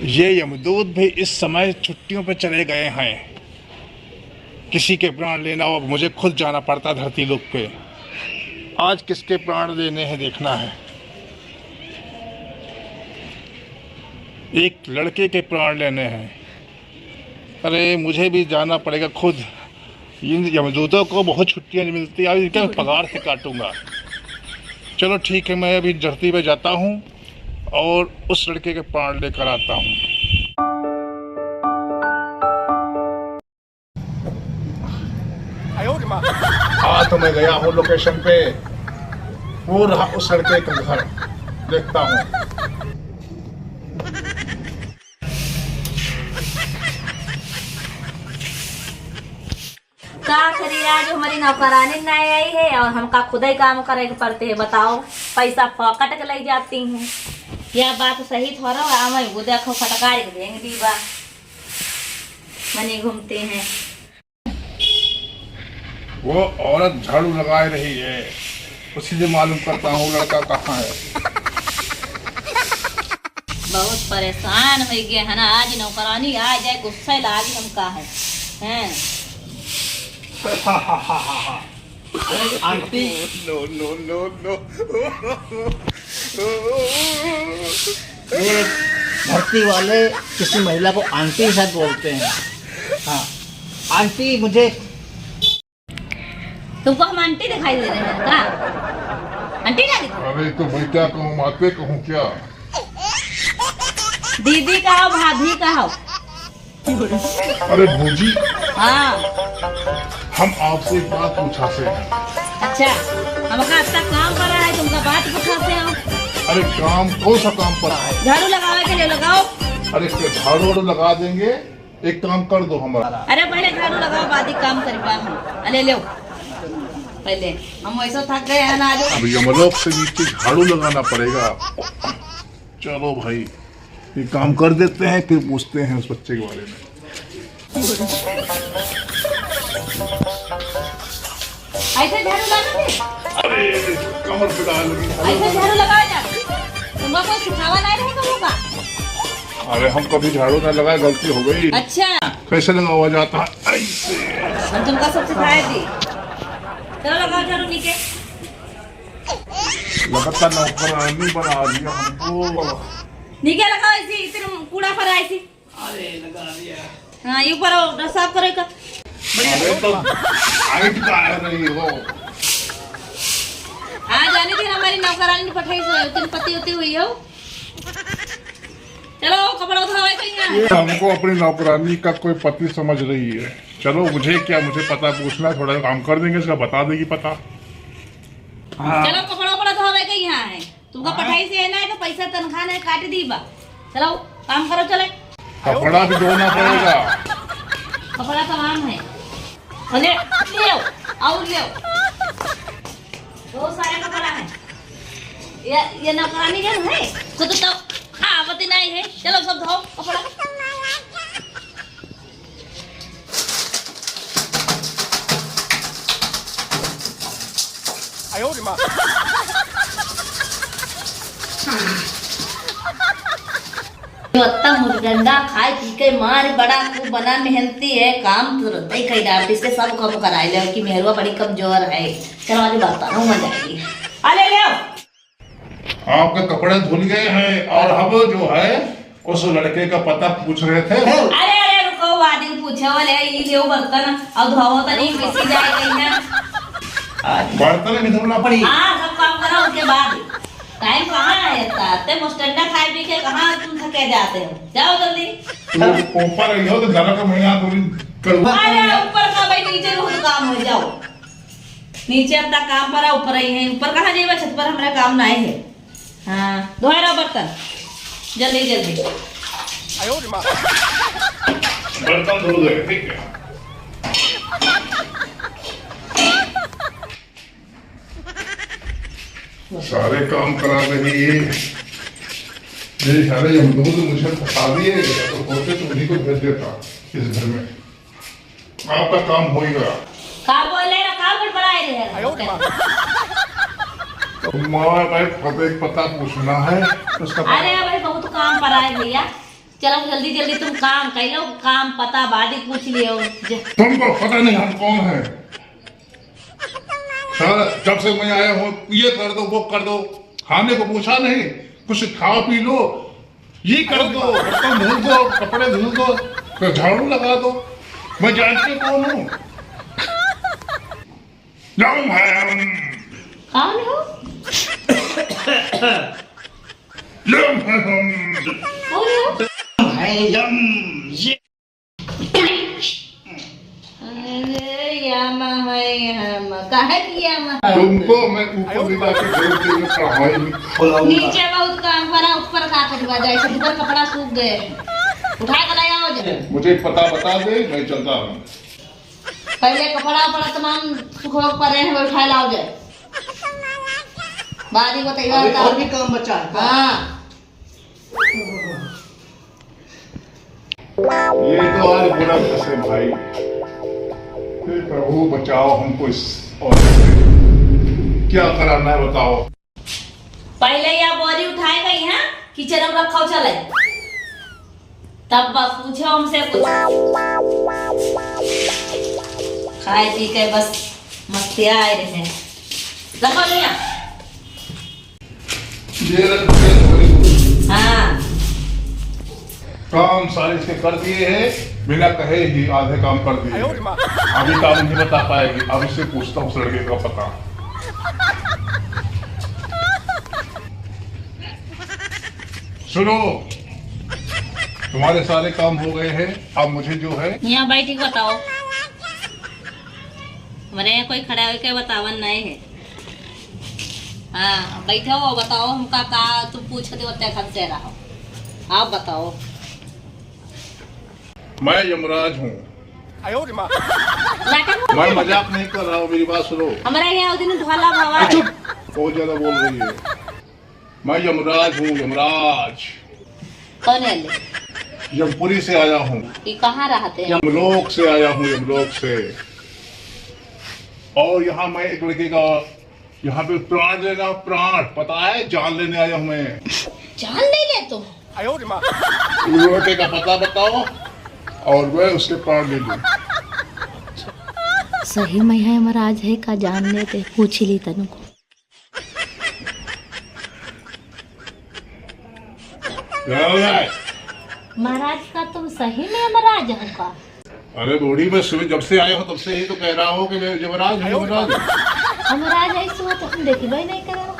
ये यमदूत भी इस समय छुट्टियों पर चले गए हैं। किसी के प्राण लेना हो, मुझे खुद जाना पड़ता धरती लोक पे। आज किसके प्राण लेने हैं देखना है। एक लड़के के प्राण लेने हैं। अरे मुझे भी जाना पड़ेगा खुद। इन यमदूतों को बहुत छुट्टियां नहीं मिलती, आज इनका पगार से काटूंगा। चलो ठीक है, मैं अभी धरती पे जाता हूँ और उस लड़के के प्राण लेकर आता हूँ। हाँ तो मैं गया हूँ लोकेशन पे। वो रहा उस लड़के का घर, देखता हूँ। का करी आज हमारी नौकरानी नहीं आई है और हमका खुद ही काम करे के पड़ते है। बताओ, पैसा फकट के ले जाती हैं। यह बात सही थोड़ा है। वो देखो फटकार के देंगे दीवा मनी घूमते हैं। वो औरत झाड़ू लगा रही है, उसी से मालूम करता हूँ लड़का कहाँ है। बहुत परेशान हो गए है ना। आज नौकरानी आ जाए गुस्सा लागी हमका है हैं? Aunty no no no no. ये धरती वाले किसी महिला को आंटी शायद बोलते हैं। हाँ आंटी, मुझे तुमको हम आंटी दिखाई दे रहे हैं का? आंटी ना दिखाई? अरे तो मैं क्या कहूँ, माते कहूँ क्या? दीदी का हो, भाभी का हो? अरे भूजी, हाँ हम आपसे एक बात पूछा से हैं। अच्छा, हमका अच्छा काम कर रहा है, तुमका बात पूछाते हो। अरे काम कौन सा काम पड़ा है? झाड़ू लगावे के लिए लगाओ। अरे झाड़ू वाड़ू लगा देंगे, एक काम कर दो हमारा। अरे पहले झाड़ू लगाओ, बाद ही काम करेगा हम। अरे लो पहले, हम वैसे थक गए हैं ना आज। अब यमलोक से नीचे झाड़ू लगाना पड़ेगा। चलो भाई, ये काम कर देते हैं, फिर पूछते हैं उस बच्चे के बारे में। ऐसे झाड़ू लगाते? अरे कमर पे डाल लगी। ऐसे झाड़ू लगाया जा? तुमको कोई सिखावा नहीं रहेगा होगा? अरे हम कभी झाड़ू ना लगाए, गलती हो गई। अच्छा, कैसे लगाया जाता है? ऐसे। हम तुमको सब सिखाए थी। चलो लगाओ झाड़ू नीचे। लगातार नौकरानी बना दिया हमको। नीचे लगाओ, ऐसे इधर कूड़ा पर ऐसे। अरे लगा दिया। हाँ ये ऊपर साफ करेगा। अरे तो हाइट का आ रही हो। हाँ जानी थी हमारी नौकरानी ने पठाई से तीन पति होती हुई हो। चलो कपड़ा उठाओ कहीं। ये हमको अपनी नौकरानी का कोई पति समझ रही है। चलो मुझे क्या, मुझे पता पूछना, थोड़ा काम कर देंगे, इसका बता देगी पता। हाँ। चलो कपड़ा उपड़ा धोवे के यहाँ है। तुमको पठाई से है ना, तो पैसा तनख्वाह ने काट दी बा। चलो काम करो, चले। कपड़ा भी धोना पड़ेगा। कपड़ा तमाम है। ले ले और ले। बहुत सारे कपड़ा है। ये नौकरानी का है तो आवती नहीं है। चलो सब धो कपड़ा। इतना मुर्गंडा खाए पी के मार बड़ा खूब बना मेहनती है, काम तो रहता ही कहीं डालती इसके सब कम कराए ले कि मेहरवा बड़ी कमजोर है। चलो आज बात हूँ मजा आएगी। अरे ले आपके कपड़े धुल गए हैं और हम जो है उस लड़के का पता पूछ रहे थे। अरे अरे रुको, वादी पूछे वाले ये ले बर्तन और धोवो तो नहीं मिसी जाए कहीं ना। बर्तन भी धोना पड़ी। हाँ सब काम करो, उसके बाद टाइम कहाँ है इतना? ते मुस्टंडा खाए पी के कहाँ तुम थके जाते हो? जाओ जल्दी। ऊपर रही हो तो घर का महीना थोड़ी करूँ। अरे ऊपर का भाई, नीचे बहुत काम हो जाओ। नीचे अपना काम पर ऊपर ही है। ऊपर कहाँ जाएगा? छत पर हमारा काम नहीं है। हाँ धोए रहो बर्तन जल्दी जल्दी। बर्तन धो गए, ठीक है। सारे काम करा रही है। मेरे सारे यमदूत मुझे फंसा दिए, तो होते तो उन्हीं को भेज देता इस घर में। आपका काम हो ही गया। का बोले ना, का गड़बड़ाए रहे। तो मैं पता पूछना है उसका। अरे भाई बहुत काम पर आए भैया। चलो जल्दी जल्दी तुम काम कर लो, काम पता बाद ही पूछ लियो। तुमको पता नहीं हम कौन है? जब से मैं आया हूँ ये कर दो वो कर दो, खाने को पूछा नहीं, कुछ खा पी लो, ये कर दो, बर्तन धुल दो, कपड़े धुल दो, तो झाड़ू लगा दो। मैं जानती कौन हूँ? कौन है? कौन हो? अरे यामा है यामा, काहे की यामा? तुमको मैं ऊपर ले जाके भेज देंगे पढ़ाई में। नीचे बहुत काम करा, ऊपर का कटवा जाए, ऊपर कपड़ा सूख गए, उठा कर लाया हो जाए। मुझे पता बता दे, मैं चलता हूँ। पहले कपड़ा उपड़ा तमाम सुखो पड़े हैं, उठा लाओ जाए, बाद ही बताइए। और भी काम बचा है। हाँ ये तो आज बुरा फंसे भाई। हे प्रभु बचाओ हमको इस और से। क्या कराना है बताओ। पहले या बोरी उठाए गई है, किचन में रखा चले, तब पूछो हमसे कुछ। खाए पी के बस मस्तिया आए रहे। रखो लिया। ये रख दे। हाँ काम सारे से कर दिए हैं, बिना कहे ही आधे काम कर दिए। अभी काम नहीं बता पाएगी, अब इससे पूछता हूँ उस लड़के का पता। सुनो, तुम्हारे सारे काम हो गए हैं, अब मुझे जो है यहाँ बैठी बताओ। हमारे यहाँ कोई खड़ा होके बतावन नहीं है। हाँ बैठो और बताओ हमका का तुम पूछते होते खत से रहो। आप बताओ। मैं यमराज हूँ। नाटक मैं मजाक नहीं कर रहा हूँ, मेरी बात सुनो। हमारे यहाँ दिन ढोला भवा है। चुप, बहुत ज्यादा बोल रही है। मैं यमराज हूँ, यमराज। कौन है ले? यमपुरी से आया हूँ। ये कहाँ रहते हैं? यमलोक से आया हूँ, यमलोक से। और यहाँ मैं एक लड़के का यहाँ पे प्राण लेना, प्राण पता है, जान लेने आया हूँ मैं। जान नहीं ले तुम? लड़के का पता बताओ और मैं उसके प्राण ले लूं। सही में है महाराज है का जान लेते, पूछ ली तनु को। महाराज का तुम सही में यमराज हो का? अरे बूढ़ी, मैं सुबह जब से आया हूँ तब से ही तो कह रहा हूँ कि मैं यमराज हूँ, यमराज। यमराज ऐसे हो तो हम देखी भाई नहीं करा।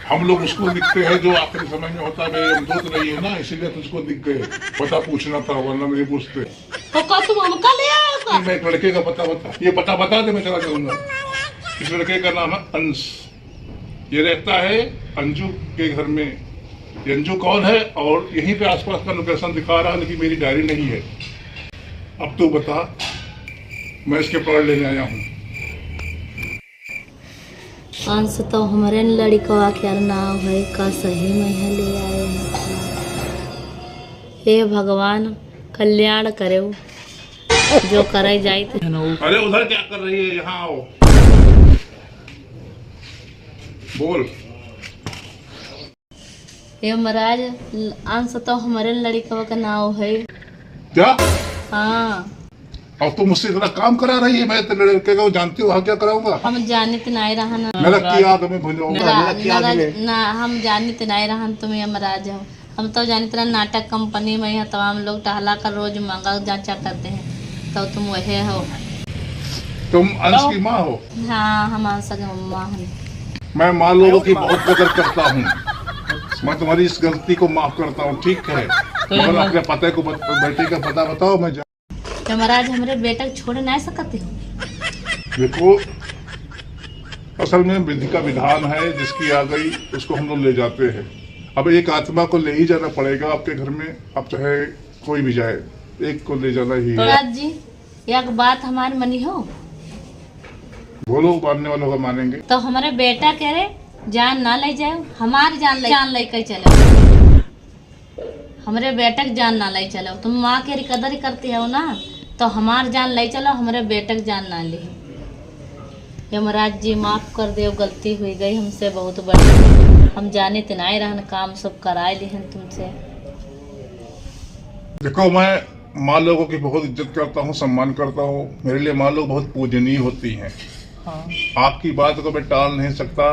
हम लोग उसको लिखते हैं जो आखिरी समय में होता है। यमदूत नहीं है ना, इसीलिए तुझको लिख गए। पता पूछना था, वरना नहीं पूछते। तो का तुम हमका ले आए का? मैं एक लड़के का पता बता, ये पता बता दे, मैं चला जाऊंगा। इस लड़के का नाम है अंश। ये रहता है अंजू के घर में। अंजू कौन है? और यहीं पे आसपास का लोकेशन दिखा रहा है, लेकिन मेरी डायरी नहीं है। अब तू बता, मैं इसके प्राण लेने आया हूँ। अंश तो हमारे लड़का क्या नाम है का सही में है ले आए हैं। हे भगवान कल्याण करे, जो करे जाए। अरे उधर क्या कर रही है, यहाँ आओ, बोल। हे महाराज, अंश तो हमारे लड़का का नाम है। क्या? हाँ। और तुम मुझसे इतना काम करा रही है, मैं तेरे लड़के को जानती हूँ, क्या कराऊंगा? हम जानित नहीं रहन ना, हम जानित नहीं रहन तुम यमराज हो। हम तो जानित रह नाटक कंपनी में है, तमाम लोग टहला कर रोज मांगा जांचा करते हैं, तो तुम वही हो। तुम अंश की माँ हो? हाँ, हम अंश की माँ हैं। मैं माँ लोगों की बहुत कदर करता हूँ। मैं तुम्हारी इस गलती को माफ करता हूँ, ठीक है? मगर अपने पते को, बेटे का पता बताओ। मैं यमराज हमारे बेटा को छोड़ नहीं सकते हो। देखो, असल में विधि का विधान है, जिसकी आ गई उसको हम लोग ले जाते हैं। अब एक आत्मा को ले ही जाना पड़ेगा आपके घर में, अब चाहे कोई भी जाए, एक को ले जाना ही है। यमराज जी, एक बात हमारी मनी हो। बोलो, मानने वालों का मानेंगे। तो हमारे बेटा कह रहे जान ना ले जाओ, हमारी जान ले कर चलो। हमारे बेटा की जान ना ले चलो। तुम माँ के कदर ही करती हो ना, तो हमार जान ले चलो, हमारे बेटे की जान ना ले। यमराज जी माफ कर दो, गलती हुई गई हमसे बहुत बड़ी। हम जाने तिनाए रहन, काम सब कराए लिहन तुमसे। देखो, मैं माँ लोगों की बहुत इज्जत करता हूँ, सम्मान करता हूँ। मेरे लिए माँ लोग बहुत पूजनीय होती हैं। हाँ। आपकी बात को मैं टाल नहीं सकता।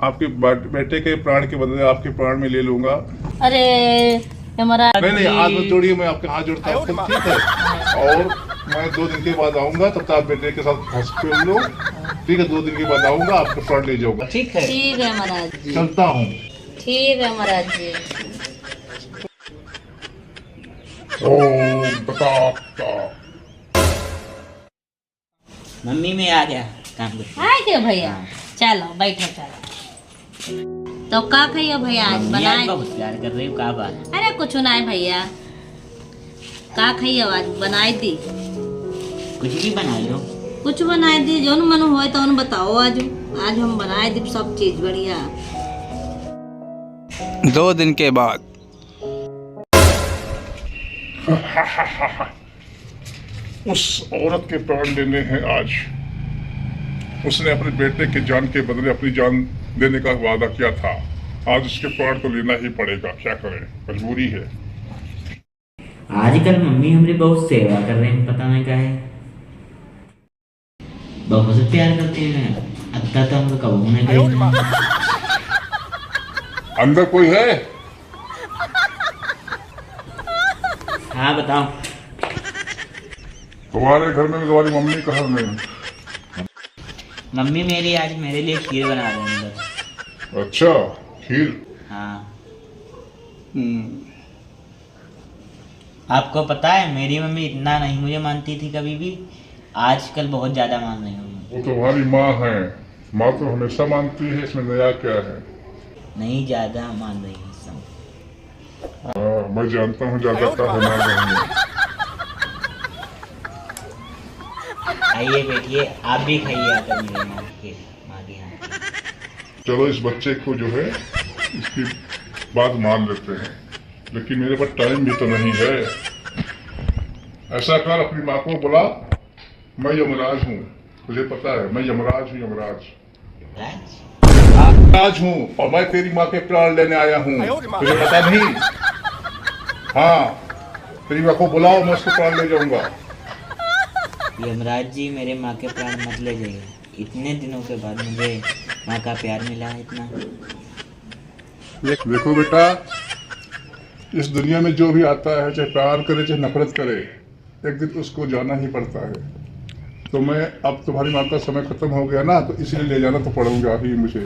आपके बेटे के प्राण के बदले आपके प्राण में ले लूंगा। अरे हमारा नहीं, हाथ मत जोड़िए, मैं आपके हाथ जोड़ता हूँ, ठीक है। और मैं 2 दिन के बाद आऊंगा, तब तक आप बेटे के साथ हंस खेल लो, ठीक है। 2 दिन के बाद आऊंगा, आपका प्राण ले जाऊंगा। ठीक है। ठीक है महाराज जी। चलता हूँ। ठीक है महाराज जी। ओम तथास्ता। मम्मी मैं आ गया काम कर। आए क्या भैया? चलो बैठो चलो। तो का खाइयो भैया आज मम्मी बनाए? आज बहुत प्यार कर रही हूँ का बात। अरे कुछ नहीं भैया, का खाइयो आज बनाई दी? कुछ भी बना लो। कुछ बनाए दी, जो मन हो तो उन बताओ। आज आज हम बनाए दी सब चीज बढ़िया। 2 दिन के बाद उस औरत के प्राण लेने हैं आज। उसने अपने बेटे के जान के बदले अपनी जान देने का वादा किया था। आज उसके प्राण तो लेना ही पड़ेगा, क्या करें, मजबूरी है। आजकल मम्मी हमारी बहुत सेवा कर रहे हैं, पता नहीं क्या है। बहुत से प्यार करते हैं। अत्ता तो हम लोग कबू नहीं करेंगे। अंदर कोई है? हाँ बताओ। तुम्हारे घर में तुम्हारी मम्मी कहाँ है? मम्मी मेरी आज मेरे लिए खीर बना रहे हैं अंदर। अच्छा, खीर। हाँ। आपको पता है मेरी मम्मी इतना नहीं मुझे मानती थी कभी भी, आजकल बहुत ज्यादा मान रही हूँ। वो तुम्हारी माँ है। माँ तो हमेशा मानती है, इसमें नया क्या है? नहीं ज्यादा मान रही है इस समय। मैं जानता हूँ ज्यादा क्या होना नहीं। आइए बैठिए, आप भी खाइए आकर मेरे माँ के हाथ की। चलो इस बच्चे को जो है इसकी बात मान लेते हैं, लेकिन मेरे पास टाइम भी तो नहीं है। ऐसा कर, अपनी माँ को बुला। मैं यमराज हूँ, तुझे पता है, मैं यमराज हूँ। यमराज यमराज हूँ, और मैं तेरी माँ के प्राण लेने आया हूँ, तुझे पता नहीं? हाँ, तेरी माँ को बुलाओ, मैं उसको प्राण ले जाऊंगा। यमराज जी मेरे माँ के प्राण मत ले जाइए। इतने दिनों के बाद मुझे माँ का प्यार मिला है इतना। देखो बेटा, इस दुनिया में जो भी आता है, चाहे प्यार करे चाहे नफरत करे, एक दिन उसको जाना ही पड़ता है। तो मैं, अब तुम्हारी माँ का समय खत्म हो गया ना, तो इसलिए ले जाना तो पड़ेगा ही मुझे ले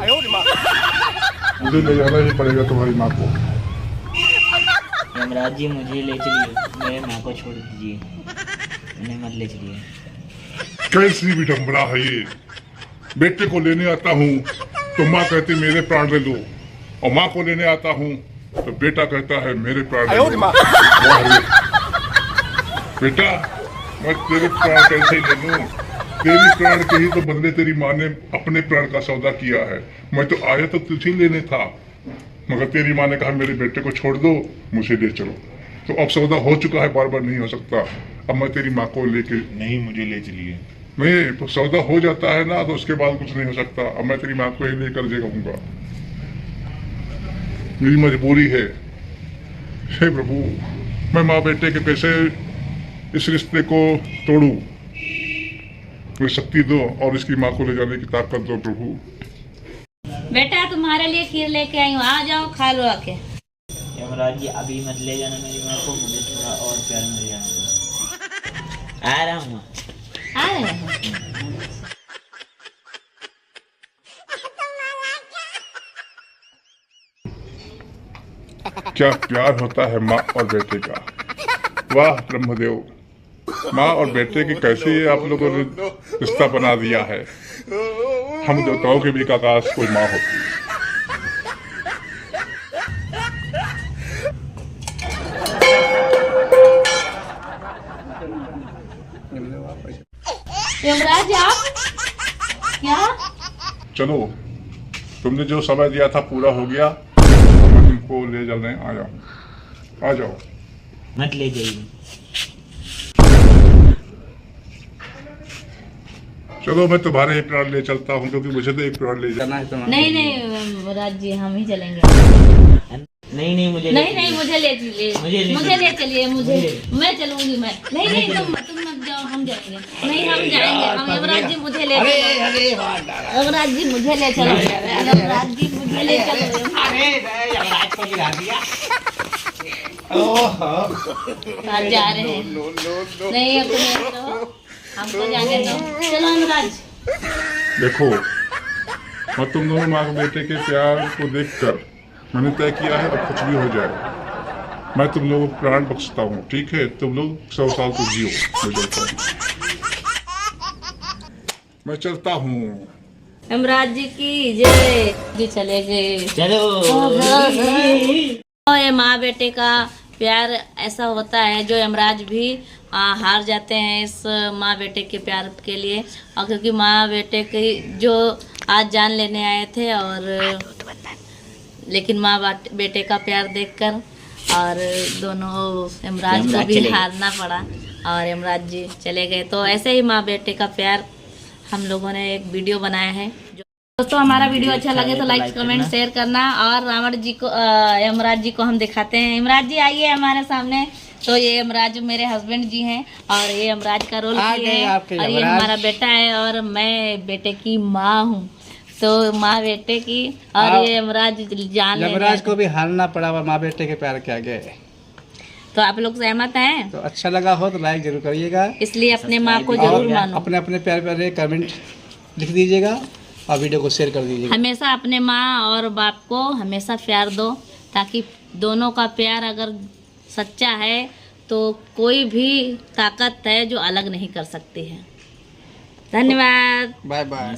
जाना ही पड़ेगा तुम्हारी माँ को। यमराज जी मुझे ले चलिए, मेरे माँ को छोड़ दीजिए, उन्हें मत ले चलिए। कैसी विडंबना है ये। बेटे को लेने आता हूँ तो माँ कहती मेरे प्राण ले लो, और माँ को लेने आता हूँ तो बेटा कहता है मेरे प्राण ले लो। वाह रे। बेटा, मैं तेरे प्राण कैसे ले लूं? तेरी प्राण के ही तो बदले तेरी माँ ने अपने प्राण का सौदा किया है। मैं तो आया तो तुझे लेने था, मगर तेरी माँ ने कहा मेरे बेटे को छोड़ दो, मुझे ले चलो। तो अब सौदा हो चुका है, बार बार नहीं हो सकता। अब मैं तेरी माँ को लेके, नहीं, मुझे ले चलिए। नहीं तो सौदा हो जाता है ना, तो उसके बाद कुछ नहीं हो सकता। अब मैं तेरी माँ को ही लेकर जाऊंगा, मेरी मजबूरी है। हे प्रभु, मैं माँ बेटे के कैसे इस रिश्ते को तोड़ूं? मुझे शक्ति दो और इसकी माँ को ले जाने की ताकत दो प्रभु। बेटा तुम्हारे लिए खीर लेके आई हूँ, आ जाओ खा लो आके। यमराज जी अभी मत ले जाना मेरी माँ को, मुझे थोड़ा और प्यार मिल जाना दो। आ रहा हूँ। आ रहे हैं। क्या प्यार होता है माँ और बेटे का। वाह ब्रह्मदेव, माँ और बेटे की कैसे आप लोगों ने रिश्ता बना दिया है। हम देवताओं के भी काश कोई माँ होती। यमराज आप क्या? चलो, तुमने जो समय दिया था पूरा हो गया, मैं तुमको ले जाने आया हूँ, आ जाओ। मत ले जाइए। चलो मैं तुम्हारे ही प्राण ले चलता हूँ, क्योंकि मुझे तो एक प्राण ले जाना है। नहीं नहीं राज जी, हम ही चलेंगे। नहीं नहीं मुझे नहीं नहीं मुझे ले चलिए, मुझे ले चलिए, मुझे मैं चलूंगी मैं। नहीं नहीं तुम मत जाओ, हम जाएंगे। नहीं हम जाएंगे, हम यमराज जी मुझे ले चलो, यमराज जी मुझे ले चलो, यमराज जी मुझे ले चलो। अरे यमराज को गिरा दिया। आप जा रहे हैं? नहीं अब हमको जाने दो, चलो यमराज। देखो, मैं तुम दोनों माँ के बेटे के प्यार को देखकर मैंने तय किया है, अब कुछ भी हो जाए मैं तुम लोगों को प्राण बख्शता हूँ, ठीक है? तुम लोग 100 साल तो जियो। मैं चलता हूँ। यमराज जी की जय। जी चले गए। चलो। ये माँ बेटे का प्यार ऐसा होता है जो यमराज भी हार जाते हैं इस माँ बेटे के प्यार के लिए, और क्योंकि माँ बेटे की जो आज जान लेने आए थे, और लेकिन माँ बेटे का प्यार देखकर और दोनों यमराज को भी हारना पड़ा और यमराज जी चले गए। तो ऐसे ही माँ बेटे का प्यार हम लोगों ने एक वीडियो बनाया है। दोस्तों हमारा वीडियो अच्छा लगे तो लाइक कमेंट शेयर करना। और रावण जी को यमराज जी को हम दिखाते हैं। यमराज जी आइए हमारे सामने। तो ये यमराज मेरे हस्बैंड जी हैं और ये यमराज का रोल किए हैं, और ये हमारा बेटा है और मैं बेटे की माँ हूँ। तो माँ बेटे की, और ये यमराज जान यमराज को भी हारना पड़ा हुआ माँ बेटे के प्यार के आगे। तो आप लोग सहमत हैं? तो अच्छा लगा हो तो लाइक जरूर करिएगा, इसलिए अपने माँ को जरूर मानो। अपने अपने प्यार प्यारे कमेंट लिख दीजिएगा और वीडियो को शेयर कर दीजिएगा। हमेशा अपने माँ और बाप को हमेशा प्यार दो, ताकि दोनों का प्यार अगर सच्चा है तो कोई भी ताकत है जो अलग नहीं कर सकती है। धन्यवाद। Bye bye.